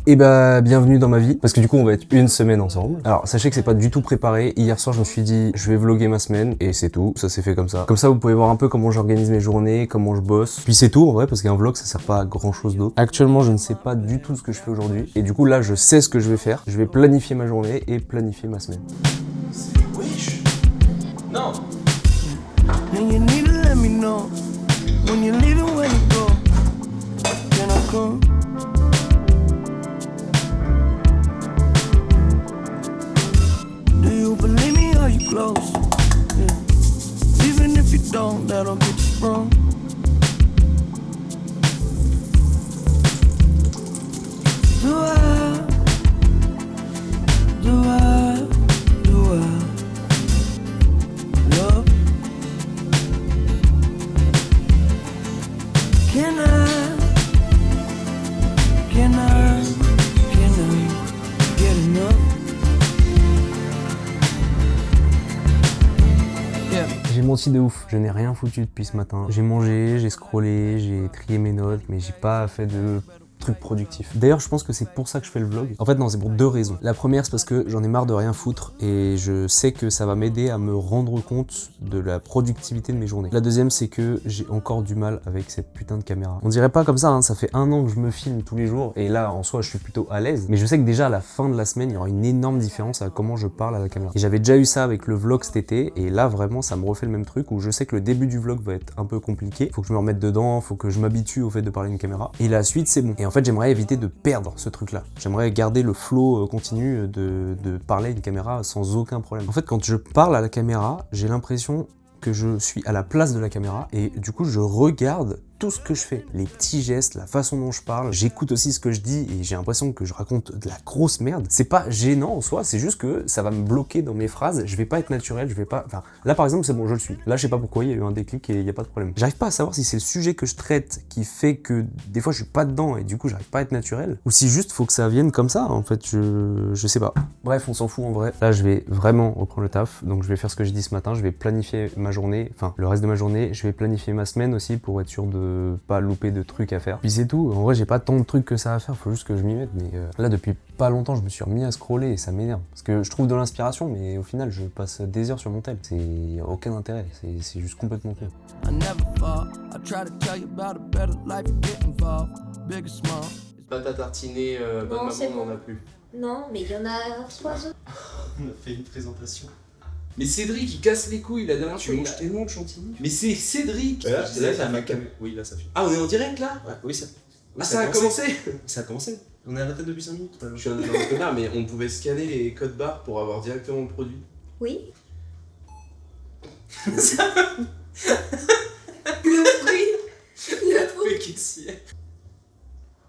Et bah bienvenue dans ma vie, parce que du coup on va être une semaine ensemble. Alors sachez que c'est pas du tout préparé, hier soir je me suis dit je vais vlogger ma semaine et c'est tout, ça s'est fait comme ça. Comme ça vous pouvez voir un peu comment j'organise mes journées, comment je bosse. Puis c'est tout en vrai parce qu'un vlog ça sert pas à grand chose d'autre. Actuellement je ne sais pas du tout ce que je fais aujourd'hui et du coup là je sais ce que je vais faire. Je vais planifier ma journée et planifier ma semaine. Wesh. Non. And you need to let me know when you're leaving, where you go. Can I come? Do you believe me or you close? Yeah. Even if you don't, that'll get you sprung. Do I love? Can I get enough? Yeah. J'ai menti de ouf, je n'ai rien foutu depuis ce matin. J'ai mangé, j'ai scrollé, j'ai trié mes notes, mais j'ai pas fait de trucs productifs. D'ailleurs, je pense que c'est pour ça que je fais le vlog. En fait, non, c'est pour deux raisons. La première, c'est parce que j'en ai marre de rien foutre et je sais que ça va m'aider à me rendre compte de la productivité de mes journées. La deuxième, c'est que j'ai encore du mal avec cette putain de caméra. On dirait pas comme ça, hein, ça fait 1 an que je me filme tous les jours et là, en soi, je suis plutôt à l'aise. Mais je sais que déjà, à la fin de la semaine, il y aura une énorme différence à comment je parle à la caméra. Et j'avais déjà eu ça avec le vlog cet été et là, vraiment, ça me refait le même truc où je sais que le début du vlog va être un peu compliqué. Faut que je me remette dedans, faut que je m'habitue au fait de parler à une caméra. Et la suite, c'est bon. Et en fait, j'aimerais éviter de perdre ce truc-là. J'aimerais garder le flow continu de parler à une caméra sans aucun problème. En fait, quand je parle à la caméra, j'ai l'impression que je suis à la place de la caméra et du coup, je regarde tout ce que je fais, les petits gestes, la façon dont je parle, j'écoute aussi ce que je dis et j'ai l'impression que je raconte de la grosse merde. C'est pas gênant en soi, c'est juste que ça va me bloquer dans mes phrases, je vais pas être naturel, je vais pas... Enfin, là par exemple, c'est bon, je le suis. Là, je sais pas pourquoi, il y a eu un déclic et il y a pas de problème. J'arrive pas à savoir si c'est le sujet que je traite qui fait que des fois je suis pas dedans et du coup j'arrive pas à être naturel ou si juste faut que ça vienne comme ça, en fait, je sais pas. Bref, on s'en fout en vrai. Là, je vais vraiment reprendre le taf, donc je vais faire ce que j'ai dit ce matin, je vais planifier ma journée, enfin le reste de ma journée, je vais planifier ma semaine aussi pour être sûr de pas louper de trucs à faire. Puis c'est tout, en vrai j'ai pas tant de trucs que ça à faire, faut juste que je m'y mette, mais là depuis pas longtemps je me suis remis à scroller et ça m'énerve. Parce que je trouve de l'inspiration, mais au final je passe des heures sur mon tel. C'est aucun intérêt, c'est juste complètement con. I never fall. I try to tell you about a better life, you get involved, big or small. Pâte à tartiner, bonne Non, c'est maman, on bon. en a plus. Non, mais il y en a 3 autres. On a fait une présentation. Mais Cédric, il casse les couilles la dernière fois. Tu manges tes noms de chantilly. Mais c'est Cédric. Là, Je disais, ça fait- fait. Oui, là, ça fait. Ah, on est en direct là. Ouais, oui, ça. Ah, ça a commencé. Ça a commencé. On est arrêté depuis 5 minutes. Je suis un énorme connard, mais on pouvait scanner les codes barres pour avoir directement le produit. Oui. Le bruit caissier.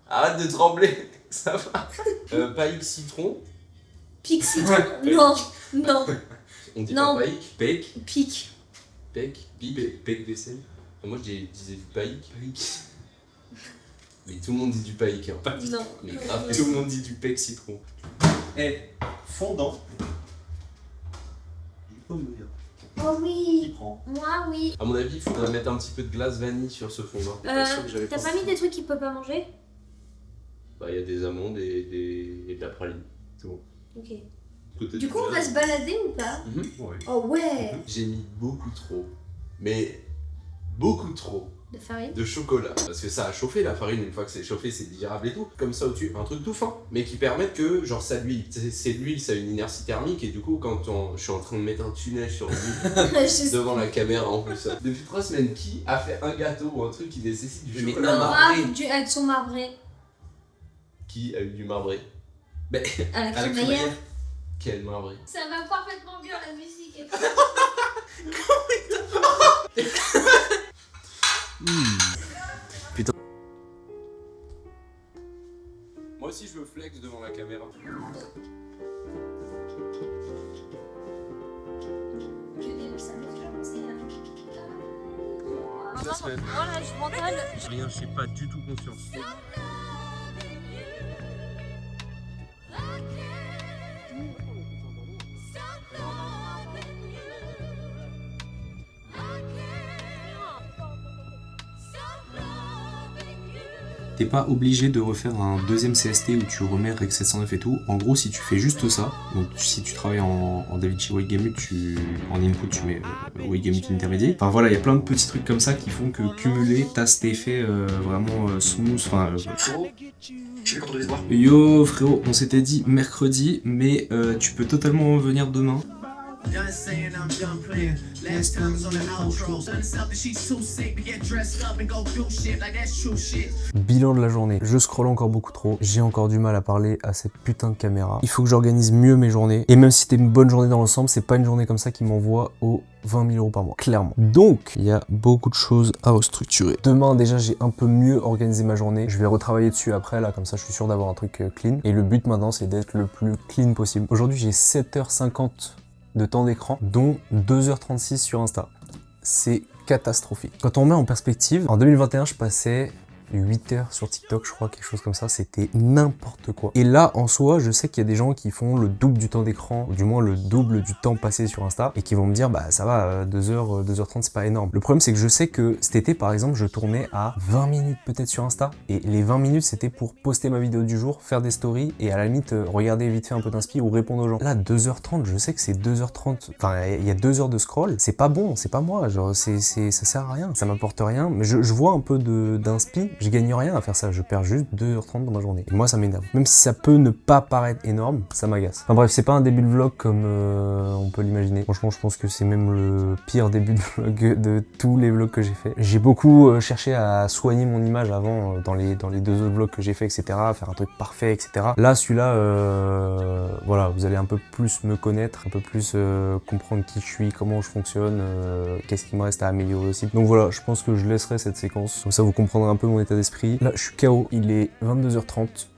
Arrête de trembler, ça va. Paille citron. Pic citron. Non, non. On dit Non. pas païque. Pec. Pic. Pec. Pec vaisselle. Moi je disais du païque. Mais tout le monde dit du païque. Hein. Non. Mais grave. Tout le monde dit du pec citron. Eh, fondant. Du pomme vert. Oh Qui oui. prend? Moi, oui. À mon avis, il faudrait mettre un petit peu de glace vanille sur ce fondant. pas sûr que j'avais T'as pensé. pas mis des trucs qu'il peut pas manger? Bah, il y a des amandes et de la praline. C'est bon. Ok. Côté Du coup, on va se balader ou pas? Ouais. Oh ouais. J'ai mis beaucoup trop. Mais beaucoup trop. De farine? De chocolat. Parce que ça a chauffé la farine, une fois que c'est chauffé, c'est digérable et tout. Comme ça au-dessus, un truc tout fin. Mais qui permettent que, genre, ça d'huile. C'est de l'huile, ça a une inertie thermique. Et du coup, quand je suis en train de mettre un tunnel sur l'huile devant la caméra en plus. Depuis 3 semaines, qui a fait un gâteau ou un truc qui nécessite du Mais chocolat non, marbré? Elles sont marbrées. Qui a eu du marbré? À la À la crémaillère. Quel marbré? Ça va parfaitement bien la musique. Moi aussi, je veux flex devant la caméra. La semaine. Voilà, je mentale. Rien, je sais pas du tout confiance. T'es pas obligé de refaire un deuxième CST où tu remets Rec 709 et tout. En gros, si tu fais juste ça, donc si tu travailles en DaVinci Wake en input, tu mets Wake Intermediate. Enfin voilà, il y a plein de petits trucs comme ça qui font que cumulé, t'as cet effet vraiment smooth. Enfin, je suis content de les voir. Yo frérot, on s'était dit mercredi, mais tu peux totalement venir demain. Bilan de la journée. Je scrolle encore beaucoup trop. J'ai encore du mal à parler à cette putain de caméra. Il faut que j'organise mieux mes journées. Et même si c'était une bonne journée dans l'ensemble, c'est pas une journée comme ça qui m'envoie aux 20 000 € par mois, clairement. Donc, il y a beaucoup de choses à restructurer. Demain, déjà, j'ai un peu mieux organisé ma journée. Je vais retravailler dessus après, là, comme ça, je suis sûr d'avoir un truc clean. Et le but maintenant, c'est d'être le plus clean possible. Aujourd'hui, j'ai 7h50 de temps d'écran, dont 2h36 sur Insta. C'est catastrophique. Quand on met en perspective, en 2021, je passais 8 heures sur TikTok, je crois, quelque chose comme ça, c'était n'importe quoi. Et là, en soi, je sais qu'il y a des gens qui font le double du temps d'écran, ou du moins le double du temps passé sur Insta, et qui vont me dire, bah ça va, 2h, 2h30, c'est pas énorme. Le problème, c'est que je sais que cet été, par exemple, je tournais à 20 minutes peut-être sur Insta, et les 20 minutes, c'était pour poster ma vidéo du jour, faire des stories, et à la limite, regarder vite fait un peu d'inspi ou répondre aux gens. Là, 2h30, je sais que c'est 2h30, enfin, il y a 2 heures de scroll, c'est pas bon, c'est pas moi, genre, ça sert à rien, ça m'apporte rien, mais je vois un peu d'inspi. Je gagne rien à faire ça, je perds juste 2h30 dans ma journée. Et moi ça m'énerve. Même si ça peut ne pas paraître énorme, ça m'agace. Enfin bref, c'est pas un début de vlog comme on peut l'imaginer. Franchement, je pense que c'est même le pire début de vlog de tous les vlogs que j'ai fait. J'ai beaucoup cherché à soigner mon image avant dans les 2 autres vlogs que j'ai fait, etc. Faire un truc parfait, etc. Là, celui-là, voilà, vous allez un peu plus me connaître, un peu plus comprendre qui je suis, comment je fonctionne, qu'est-ce qu'il me reste à améliorer aussi. Donc voilà, je pense que je laisserai cette séquence. Comme ça, vous comprendrez un peu mon état d'esprit. Là, je suis KO, il est 22h30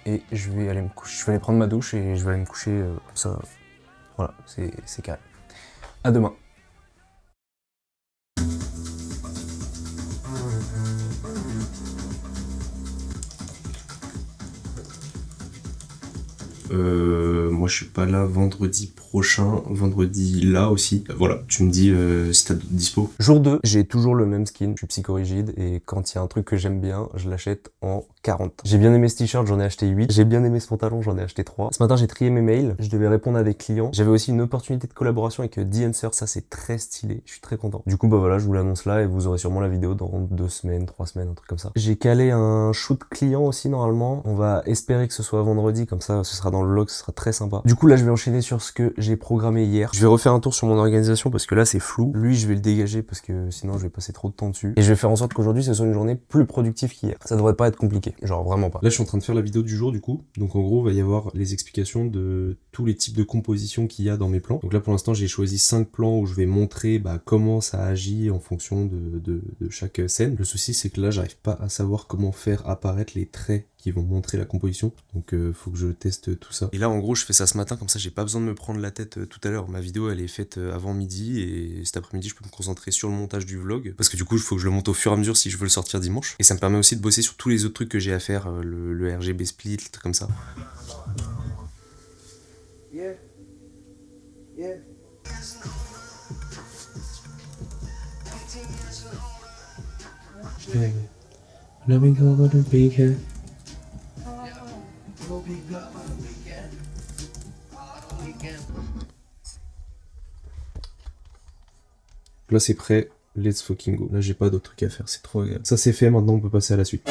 et je vais aller me coucher. Je vais aller prendre ma douche et je vais aller me coucher comme ça. Voilà, c'est carré. À demain. Moi je suis pas là vendredi prochain, vendredi là aussi. Voilà, tu me dis si t'as d'autres dispo. Jour 2, j'ai toujours le même skin, je suis psychorigide et quand il y a un truc que j'aime bien, je l'achète en 40. J'ai bien aimé ce t-shirt, j'en ai acheté 8. J'ai bien aimé ce pantalon, j'en ai acheté 3. Ce matin j'ai trié mes mails, je devais répondre à des clients. J'avais aussi une opportunité de collaboration avec The Answer, ça c'est très stylé, je suis très content. Du coup bah voilà, je vous l'annonce là et vous aurez sûrement la vidéo dans 2 semaines, 3 semaines, un truc comme ça. J'ai calé un shoot client aussi normalement, on va espérer que ce soit vendredi, comme ça ce sera dans le vlog, ce sera très sympa. Du coup là je vais enchaîner sur ce que j'ai programmé hier. Je vais refaire un tour sur mon organisation parce que là c'est flou. Lui je vais le dégager parce que sinon je vais passer trop de temps dessus. Et je vais faire en sorte qu'aujourd'hui ce soit une journée plus productive qu'hier. Ça devrait pas être compliqué, genre vraiment pas. Là je suis en train de faire la vidéo du jour du coup. Donc en gros il va y avoir les explications de tous les types de compositions qu'il y a dans mes plans. Donc là pour l'instant j'ai choisi 5 plans où je vais montrer comment ça agit en fonction de chaque scène. Le souci c'est que là j'arrive pas à savoir comment faire apparaître les traits qui vont montrer la composition, donc faut que je teste tout ça. Et là en gros je fais ça ce matin, comme ça j'ai pas besoin de me prendre la tête tout à l'heure. Ma vidéo elle est faite avant midi et cet après-midi je peux me concentrer sur le montage du vlog, parce que du coup il faut que je le monte au fur et à mesure si je veux le sortir dimanche. Et ça me permet aussi de bosser sur tous les autres trucs que j'ai à faire, le RGB split, les trucs comme ça. Yeah. Yeah. Let me go to the big Là c'est prêt, let's fucking go. Là j'ai pas d'autres trucs à faire, c'est trop agréable. Ça c'est fait, maintenant on peut passer à la suite.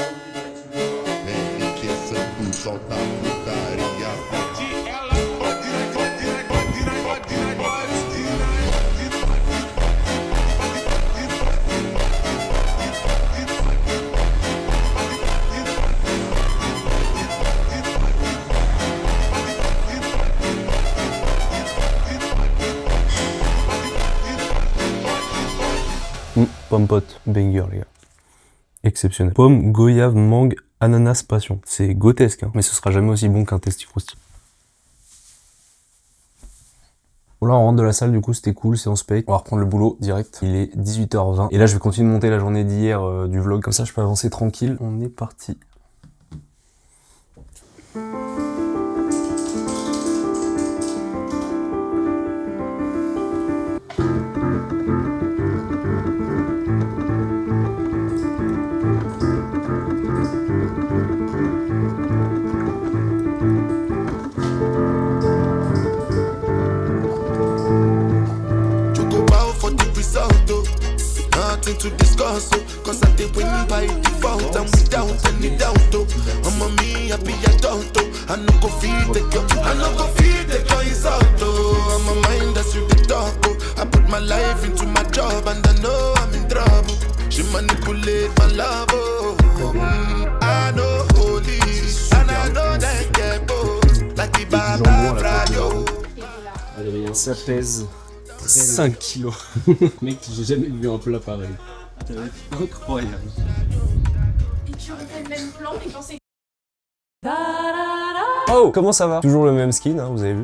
Pomme pote, banger les gars. Exceptionnel. Pomme, goyave, mangue, ananas, passion. C'est grotesque, hein, mais ce sera jamais aussi bon qu'un Testi Frusti. Bon là on rentre de la salle, du coup c'était cool, c'est en spec. On va reprendre le boulot direct. Il est 18h20. Et là je vais continuer de monter la journée d'hier du vlog. Comme ça je peux avancer tranquille. On est parti. cause, cause I did win by default and without any doubt. I'm a me, I be adult. I no go feed the girl, I no go feed the girl is out. I'm a mind that's you the dog. I put my life into my job and I know I'm in trouble. She manipulate my love. I know holy and I know that get both like the Baba Frayo. Ça pèse 5 kilos. Mec, j'ai jamais vu un plat pareil. Ça va être incroyable. Et tu refais le même plan, mais quand c'est. Oh, comment ça va? Toujours le même skin, hein, vous avez vu.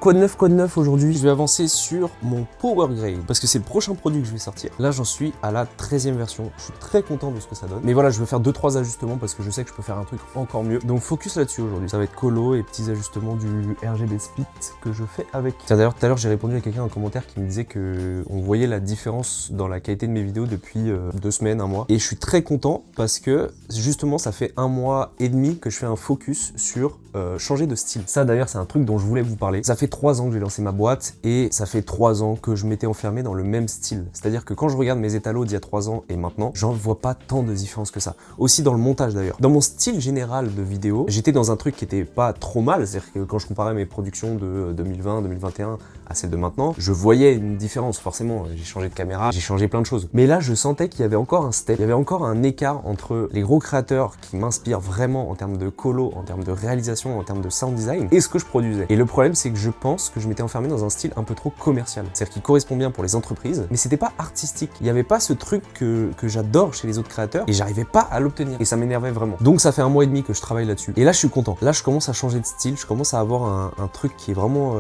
Quoi de neuf aujourd'hui? Je vais avancer sur mon Power Grade, parce que c'est le prochain produit que je vais sortir. Là, j'en suis à la 13e version. Je suis très content de ce que ça donne. Mais voilà, je vais faire 2-3 ajustements, parce que je sais que je peux faire un truc encore mieux. Donc focus là-dessus aujourd'hui. Ça va être colo et petits ajustements du RGB Split que je fais avec. Tiens, d'ailleurs, tout à l'heure, j'ai répondu à quelqu'un en commentaire qui me disait que on voyait la différence dans la qualité de mes vidéos depuis 2 semaines, 1 mois. Et je suis très content, parce que justement, ça fait 1 mois et demi que je fais un focus sur changer de style. Ça d'ailleurs c'est un truc dont je voulais vous parler. Ça fait 3 ans que j'ai lancé ma boîte et ça fait 3 ans que je m'étais enfermé dans le même style. C'est-à-dire que quand je regarde mes étalos d'il y a 3 ans et maintenant, j'en vois pas tant de différence que ça. Aussi dans le montage d'ailleurs. Dans mon style général de vidéo, j'étais dans un truc qui était pas trop mal. C'est-à-dire que quand je comparais mes productions de 2020, 2021 à celles de maintenant, je voyais une différence forcément. J'ai changé de caméra, j'ai changé plein de choses. Mais là je sentais qu'il y avait encore un step, il y avait encore un écart entre les gros créateurs qui m'inspirent vraiment en termes de colo, en termes de réalisation, en termes de sound design et ce que je produisais. Et le problème c'est que je pense que je m'étais enfermé dans un style un peu trop commercial. C'est-à-dire qu'il correspond bien pour les entreprises, mais c'était pas artistique. Il n'y avait pas ce truc que j'adore chez les autres créateurs et j'arrivais pas à l'obtenir. Et ça m'énervait vraiment. Donc ça fait 1 mois et demi que je travaille là-dessus. Et là je suis content. Là je commence à changer de style, je commence à avoir un truc qui est vraiment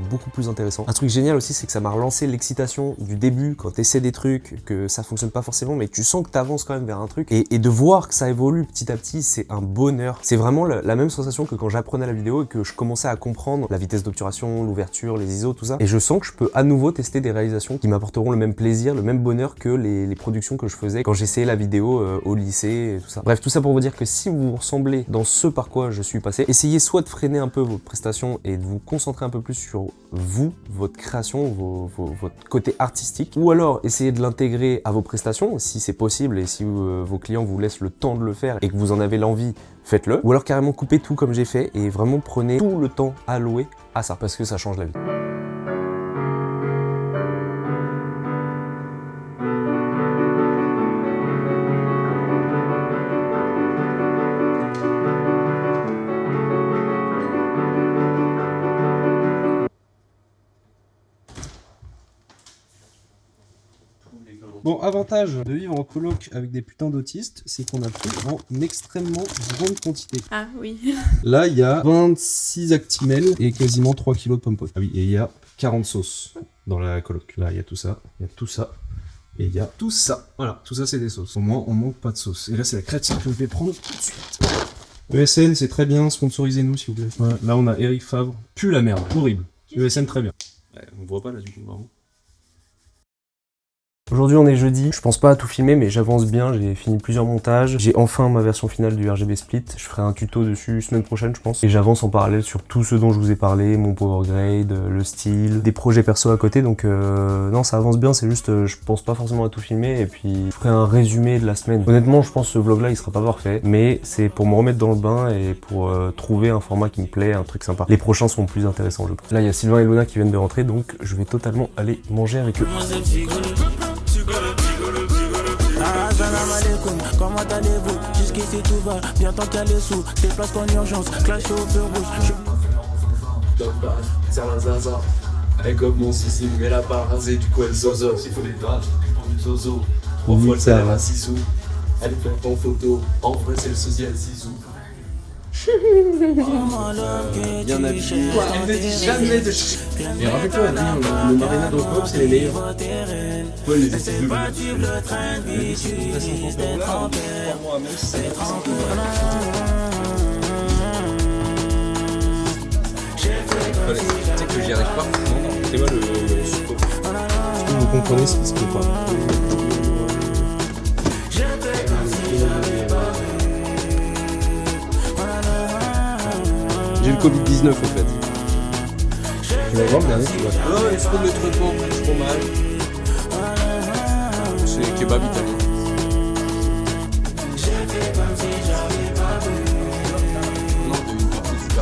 beaucoup plus intéressant. Un truc génial aussi c'est que ça m'a relancé l'excitation du début quand tu essaies des trucs, que ça fonctionne pas forcément, mais que tu sens que tu avances quand même vers un truc. Et de voir que ça évolue petit à petit, c'est un bonheur. C'est vraiment la même sensation que quand j'apprenais la vidéo et que je commençais à comprendre la vitesse d'obturation, l'ouverture, les ISO, tout ça. Et je sens que je peux à nouveau tester des réalisations qui m'apporteront le même plaisir, le même bonheur que les productions que je faisais quand j'essayais la vidéo au lycée et tout ça. Bref, tout ça pour vous dire que si vous vous ressemblez dans ce par quoi je suis passé, essayez soit de freiner un peu vos prestations et de vous concentrer un peu plus sur vous, votre création, votre côté artistique, ou alors essayez de l'intégrer à vos prestations si c'est possible et si vos clients vous laissent le temps de le faire et que vous en avez l'envie, faites-le. Ou alors carrément coupez tout comme j'ai fait et vraiment prenez tout le temps alloué à ça parce que ça change la vie. Bon, avantage de vivre en coloc avec des putains d'autistes, c'est qu'on a tout en extrêmement grande quantité. Ah oui. Là, il y a 26 Actimel et quasiment 3 kilos de pommes potes. Ah oui, et il y a 40 sauces dans la coloc. Là, il y a tout ça, il y a tout ça, et il y a tout ça. Voilà, tout ça, c'est des sauces. Au moins, on manque pas de sauce. Et là, c'est la créatine que je vais prendre tout de suite. ESN, c'est très bien, sponsorisez-nous, s'il vous plaît. Ouais, là, on a Eric Favre. Pue la merde, horrible. ESN, très bien. Ouais, on voit pas là, du coup, vraiment. Aujourd'hui on est jeudi, je pense pas à tout filmer mais j'avance bien, j'ai fini plusieurs montages, j'ai enfin ma version finale du RGB Split, je ferai un tuto dessus semaine prochaine je pense, et j'avance en parallèle sur tout ce dont je vous ai parlé, mon power grade, le style, des projets perso à côté, donc non ça avance bien, c'est juste je pense pas forcément à tout filmer et puis je ferai un résumé de la semaine. Honnêtement je pense que ce vlog là il sera pas parfait, mais c'est pour me remettre dans le bain et pour trouver un format qui me plaît, un truc sympa. Les prochains seront plus intéressants je pense. Là il y a Sylvain et Luna qui viennent de rentrer donc je vais totalement aller manger avec eux. Salam alaikum, comment allez-vous? Jusqu'ici tout va, bientôt qu'il y a les sous. Déplace en urgence, clash au feu rouge. Serre la zaza. Elle comme mon Sicile, mais la part rasée, du coup elle zozo. S'il faut des draps, pour du zozo. 3 fois le salaire à 6 sous. Elle fait en photo, en vrai c'est le social 6 sous. Bien habillé. Elle ne dit jamais de chier. Et rappelle-toi, elle dit le marinade au pop, c'est les meilleurs. Ouais, les études de c'est que j'y arrive pas. C'est moi le support. Est-ce que vous comprenez ce qui se peut pas? J'ai le Covid-19 en fait. Tu vas voir le dernier, tu vois. Oh, il se prend le traitement, je prends mal. C'est kebab italien.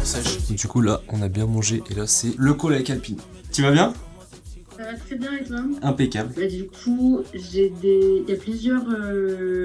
sèche. Du coup là, on a bien mangé et là c'est le call avec Alpine. Tu vas bien? Ça va très bien et toi? Impeccable. Bah, du coup, il y a plusieurs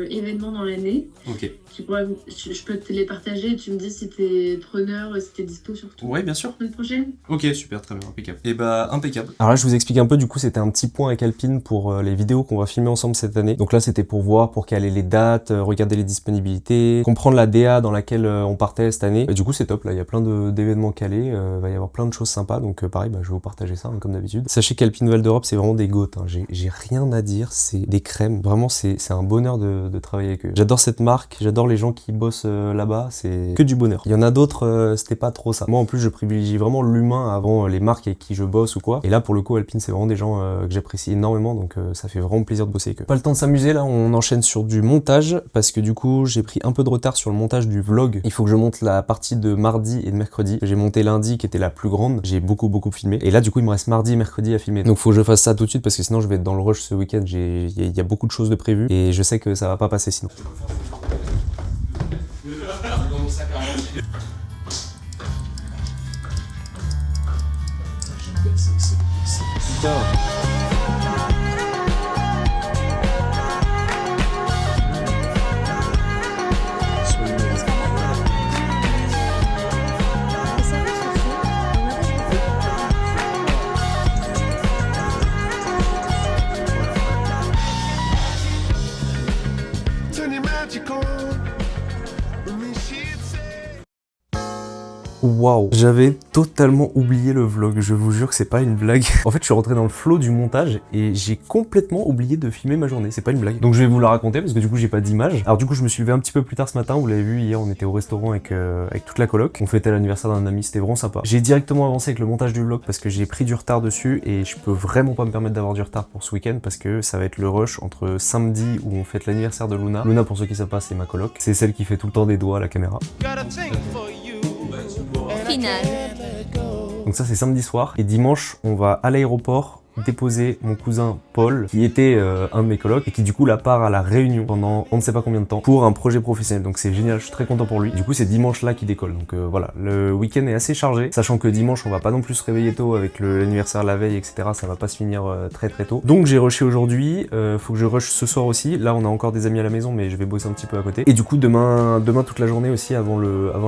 événements dans l'année. Ok. Je peux te les partager et tu me dis si t'es preneur, si t'es dispo surtout. Ouais, bien sûr. La semaine prochaine? Ok, super, très bien, impeccable. Et bah, impeccable. Alors là, je vous explique un peu, du coup, c'était un petit point avec Alpine pour les vidéos qu'on va filmer ensemble cette année. Donc là, c'était pour voir, pour caler les dates, regarder les disponibilités, comprendre la DA dans laquelle on partait cette année. Et du coup, c'est top, là, il y a plein d'événements calés, va y avoir plein de choses sympas, donc pareil, je vais vous partager ça, hein, comme d'habitude. Sachez qu'Alpine Val d'Europe, c'est vraiment des goats, hein. J'ai rien à dire, c'est des crèmes. Vraiment, c'est un bonheur de travailler avec eux. J'adore cette marque, j'adore les gens qui bossent là-bas, c'est que du bonheur. Il y en a d'autres, c'était pas trop ça. Moi, en plus, je privilégie vraiment l'humain avant les marques avec qui je bosse ou quoi. Et là, pour le coup, Alpine, c'est vraiment des gens que j'apprécie énormément, donc ça fait vraiment plaisir de bosser avec eux. Pas le temps de s'amuser, là, on enchaîne sur du montage, parce que du coup, j'ai pris un peu de retard sur le montage du vlog. Il faut que je monte la partie de mardi et de mercredi. J'ai monté lundi, qui était la plus grande. J'ai beaucoup filmé. Et là, du coup, il me reste mardi et mercredi à filmer. Donc, faut que je fasse ça tout de suite, parce que sinon, je vais être dans le rush ce week-end. Il y a beaucoup de choses de prévues, et je sais que ça va pas passer sinon. Putain. Waouh, j'avais totalement oublié le vlog, je vous jure que c'est pas une blague. En fait, je suis rentré dans le flow du montage et j'ai complètement oublié de filmer ma journée, c'est pas une blague. Donc je vais vous la raconter parce que du coup j'ai pas d'image. Alors du coup je me suis levé un petit peu plus tard ce matin, vous l'avez vu, hier on était au restaurant avec toute la coloc. On fêtait l'anniversaire d'un ami, c'était vraiment sympa. J'ai directement avancé avec le montage du vlog parce que j'ai pris du retard dessus et je peux vraiment pas me permettre d'avoir du retard pour ce week-end parce que ça va être le rush entre samedi où on fête l'anniversaire de Luna. Luna, pour ceux qui savent pas, c'est ma coloc. C'est celle qui fait tout le temps des doigts à la caméra. Final. Donc ça c'est samedi soir et dimanche on va à l'aéroport déposer mon cousin Paul qui était un de mes colocs et qui du coup là part à la Réunion pendant on ne sait pas combien de temps pour un projet professionnel, donc c'est génial, je suis très content pour lui. Du coup c'est dimanche là qu'il décolle, donc voilà, le week-end est assez chargé, sachant que dimanche on va pas non plus se réveiller tôt avec l'anniversaire la veille, etc. Ça va pas se finir très tôt, donc j'ai rushé aujourd'hui, faut que je rush ce soir aussi. Là on a encore des amis à la maison mais je vais bosser un petit peu à côté, et du coup demain toute la journée aussi avant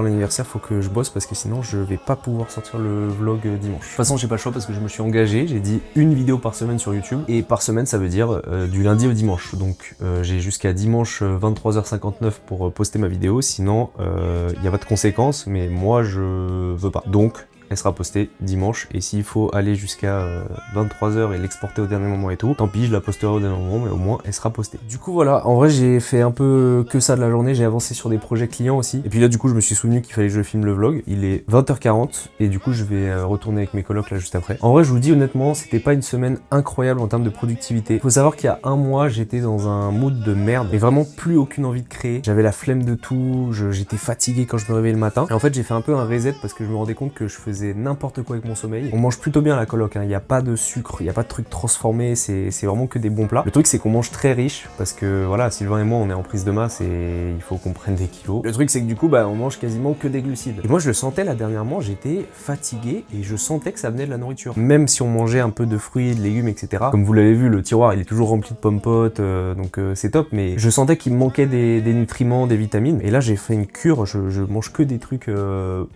l'anniversaire faut que je bosse parce que sinon je vais pas pouvoir sortir le vlog dimanche. De toute façon j'ai pas le choix parce que je me suis engagé, j'ai dit une vidéo par semaine sur YouTube, et par semaine ça veut dire du lundi au dimanche, donc j'ai jusqu'à dimanche 23h59 pour poster ma vidéo, sinon il n'y a pas de conséquences, mais moi je veux pas, donc elle sera postée dimanche, et s'il faut aller jusqu'à 23h et l'exporter au dernier moment et tout, tant pis, je la posterai au dernier moment, mais au moins elle sera postée. Du coup voilà, en vrai j'ai fait un peu que ça de la journée, j'ai avancé sur des projets clients aussi, et puis là du coup je me suis souvenu qu'il fallait que je filme le vlog. Il est 20h40 et du coup je vais retourner avec mes colocs là juste après. En vrai je vous dis honnêtement, c'était pas une semaine incroyable en termes de productivité. Faut savoir qu'il y a un mois j'étais dans un mood de merde, et vraiment plus aucune envie de créer, j'avais la flemme de tout, j'étais fatigué quand je me réveillais le matin, et en fait j'ai fait un peu un reset parce que je me rendais compte que je faisais n'importe quoi avec mon sommeil. On mange plutôt bien à la coloc, hein. Il n'y a pas de sucre, il n'y a pas de trucs transformés, c'est vraiment que des bons plats. Le truc c'est qu'on mange très riche parce que voilà, Sylvain et moi on est en prise de masse et il faut qu'on prenne des kilos. Le truc c'est que du coup on mange quasiment que des glucides. Et moi je le sentais là dernièrement, j'étais fatigué et je sentais que ça venait de la nourriture. Même si on mangeait un peu de fruits, de légumes, etc. Comme vous l'avez vu, le tiroir il est toujours rempli de pommes potes, donc c'est top, mais je sentais qu'il me manquait des nutriments, des vitamines. Et là j'ai fait une cure, je mange que des trucs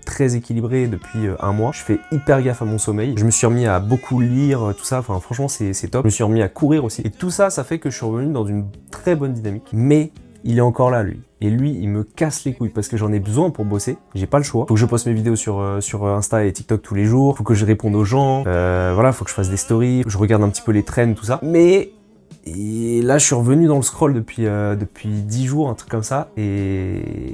très équilibrés depuis un mois. Je fais hyper gaffe à mon sommeil. Je me suis remis à beaucoup lire, tout ça. Enfin, franchement, c'est top. Je me suis remis à courir aussi. Et tout ça, ça fait que je suis revenu dans une très bonne dynamique. Mais il est encore là, lui. Et lui, il me casse les couilles parce que j'en ai besoin pour bosser. J'ai pas le choix. Faut que je poste mes vidéos sur Insta et TikTok tous les jours. Faut que je réponde aux gens. Voilà, faut que je fasse des stories. Faut que je regarde un petit peu les trends, tout ça. Mais et là, je suis revenu dans le scroll depuis 10 jours, un truc comme ça. Et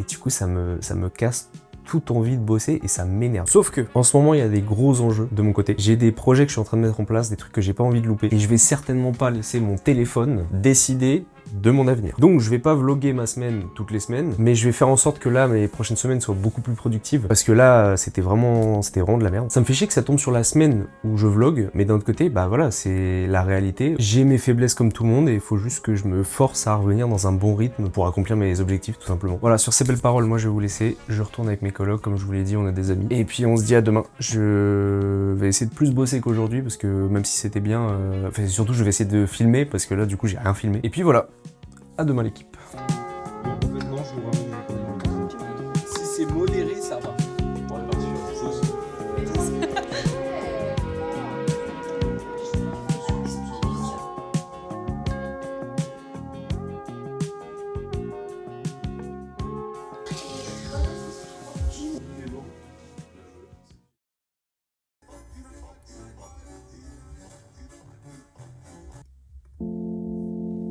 du coup, ça me casse toute envie de bosser et ça m'énerve. Sauf que en ce moment il y a des gros enjeux de mon côté. J'ai des projets que je suis en train de mettre en place, des trucs que j'ai pas envie de louper, et je vais certainement pas laisser mon téléphone décider de mon avenir. Donc je vais pas vlogger ma semaine toutes les semaines, mais je vais faire en sorte que là mes prochaines semaines soient beaucoup plus productives, parce que là c'était vraiment de la merde. Ça me fait chier que ça tombe sur la semaine où je vlog, mais d'un autre côté, bah voilà, c'est la réalité. J'ai mes faiblesses comme tout le monde et il faut juste que je me force à revenir dans un bon rythme pour accomplir mes objectifs tout simplement. Voilà, sur ces belles paroles, moi je vais vous laisser, je retourne avec mes colocs, comme je vous l'ai dit, on a des amis. Et puis on se dit à demain. Je vais essayer de plus bosser qu'aujourd'hui, parce que même si c'était bien, enfin surtout je vais essayer de filmer, parce que là du coup j'ai rien filmé. Et puis voilà, à demain l'équipe. Si c'est modéré, ça va. On est parti sur la sauce.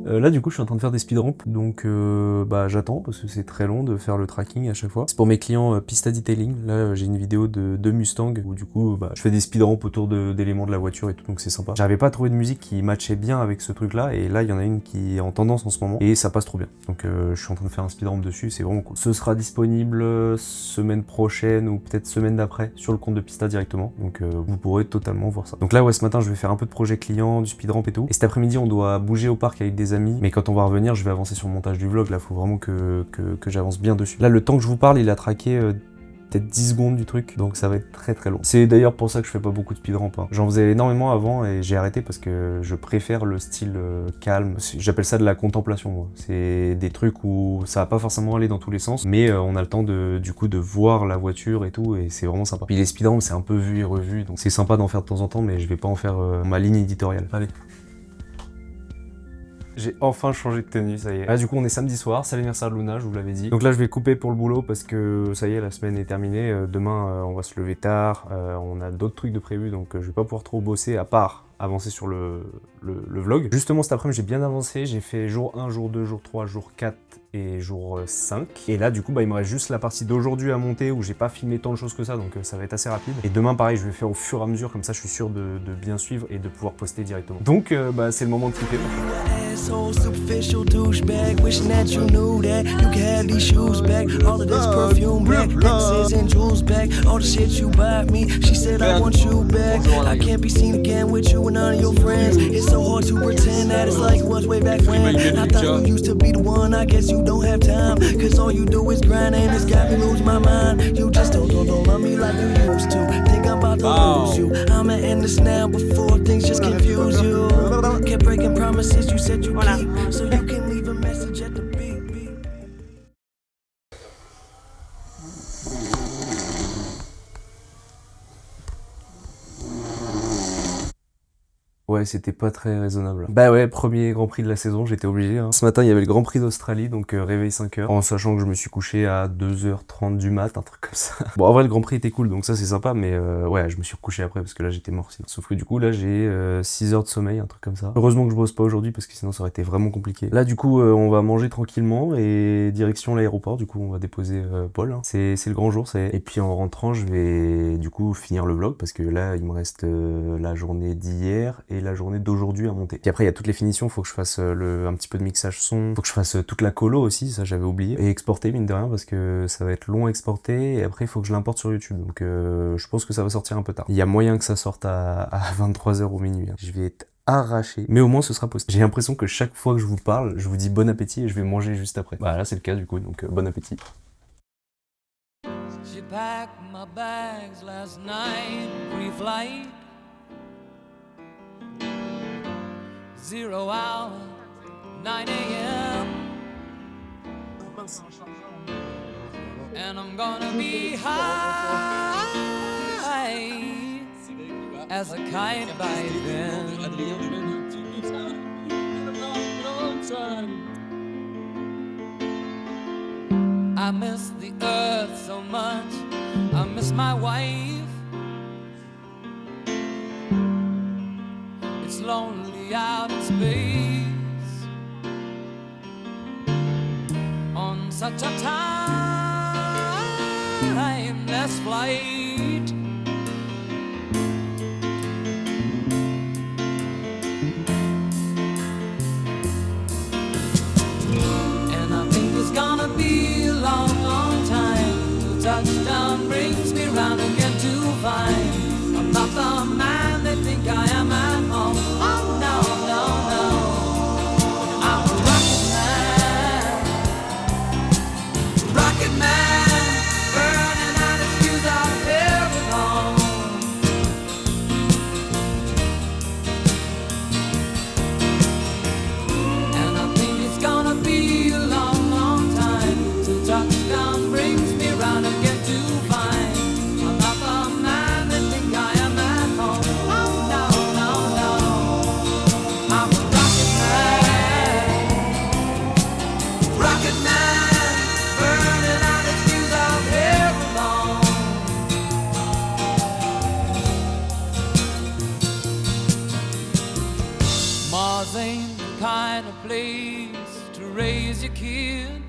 Là du coup je suis en train de faire des speedrumps, donc bah j'attends parce que c'est très long de faire le tracking à chaque fois. C'est pour mes clients Pista Detailing. Là j'ai une vidéo de Mustang où du coup bah, je fais des speedrumps autour d'éléments de la voiture et tout, donc c'est sympa. J'arrivais pas à trouver de musique qui matchait bien avec ce truc là, et là il y en a une qui est en tendance en ce moment et ça passe trop bien. Donc je suis en train de faire un speedrump dessus, c'est vraiment cool. Ce sera disponible semaine prochaine ou peut-être semaine d'après sur le compte de Pista directement, donc vous pourrez totalement voir ça. Donc là ouais, ce matin je vais faire un peu de projet client, du speedrump et tout, et cet après-midi on doit bouger au parc avec des amis. Mais quand on va revenir, je vais avancer sur le montage du vlog. Là, faut vraiment que j'avance bien dessus. Là, le temps que je vous parle, il a traqué peut-être 10 secondes du truc, donc ça va être très très long. C'est d'ailleurs pour ça que je fais pas beaucoup de speedrump. Hein. J'en faisais énormément avant et j'ai arrêté parce que je préfère le style calme. J'appelle ça de la contemplation, moi. C'est des trucs où ça va pas forcément aller dans tous les sens, mais on a le temps du coup de voir la voiture et tout, et c'est vraiment sympa. Puis les speedrumps, c'est un peu vu et revu, donc c'est sympa d'en faire de temps en temps, mais je vais pas en faire ma ligne éditoriale. Allez. J'ai enfin changé de tenue, ça y est. Là, du coup, on est samedi soir, c'est l'anniversaire de Luna, je vous l'avais dit. Donc là, je vais couper pour le boulot parce que ça y est, la semaine est terminée. Demain, on va se lever tard. On a d'autres trucs de prévus, donc je vais pas pouvoir trop bosser à part avancer sur le vlog. Justement, cet après-midi, j'ai bien avancé. J'ai fait jour 1, jour 2, jour 3, jour 4 et jour 5. Et là, du coup, bah, il me reste juste la partie d'aujourd'hui à monter où j'ai pas filmé tant de choses que ça, donc ça va être assez rapide. Et demain, pareil, je vais faire au fur et à mesure, comme ça, je suis sûr de bien suivre et de pouvoir poster directement. Donc, bah, c'est le moment de kiffer. Asshole, superficial douchebag, wishing that you knew that you could have these shoes back, all of this perfume back, necklaces and jewels back, all the shit you bought me. She said I want you back. I can't be seen again with you and none of your friends. It's so hard to pretend that it's like it was way back when. I thought you used to be the one. I guess you don't have time, cause all you do is grind and it's got me lose my mind. You just don't love me like you used to. Think I'm about to lose you. I'ma end this now before things just confuse you. Kept breaking promises you said you keep, so you can leave a message at the beep beep. Ouais, c'était pas très raisonnable. Bah ouais, premier Grand Prix de la saison, j'étais obligé. Hein. Ce matin, il y avait le Grand Prix d'Australie, donc réveil 5h, en sachant que je me suis couché à 2h30 du mat, un truc comme ça. Bon, en vrai, le Grand Prix était cool, donc ça, c'est sympa, mais ouais, je me suis recouché après, parce que là, j'étais mort. Sauf que du coup, là, j'ai 6 heures de sommeil, un truc comme ça. Heureusement que je bosse pas aujourd'hui, parce que sinon, ça aurait été vraiment compliqué. Là, du coup, on va manger tranquillement, et direction l'aéroport, du coup, on va déposer Paul. Hein. C'est le grand jour, et puis en rentrant, je vais, du coup, finir le vlog, parce que là, il me reste la journée d'hier, et la journée d'aujourd'hui à monter. Puis après il y a toutes les finitions, faut que je fasse un petit peu de mixage son, faut que je fasse toute la colo aussi, ça j'avais oublié, et exporter mine de rien parce que ça va être long à exporter, et après il faut que je l'importe sur YouTube, donc je pense que ça va sortir un peu tard. Il y a moyen que ça sorte à 23h ou minuit, hein. Je vais être arraché, mais au moins ce sera posté. J'ai l'impression que chaque fois que je vous parle, je vous dis bon appétit et je vais manger juste après. Bah là c'est le cas du coup, donc bon appétit. She packed my bags last night, pre-flight. 0 hour, 9 a.m. And I'm gonna be high as a kite by then. I miss the earth so much, I miss my wife. It's lonely out in space on such a timeless flight. it's gonna be a long, long time till touchdown brings me round again to find I'm not the man they think I am at home. Oh no, no, no, I'm a rocket man, burning out his fuse out here alone. And I think it's gonna be a long, long time till touchdown brings me round again to find I'm not the man they think I am at home. Oh no, no, no, I'm a rocket man, burning out his fuse out here alone. Mars ain't the kind of place to raise your kids.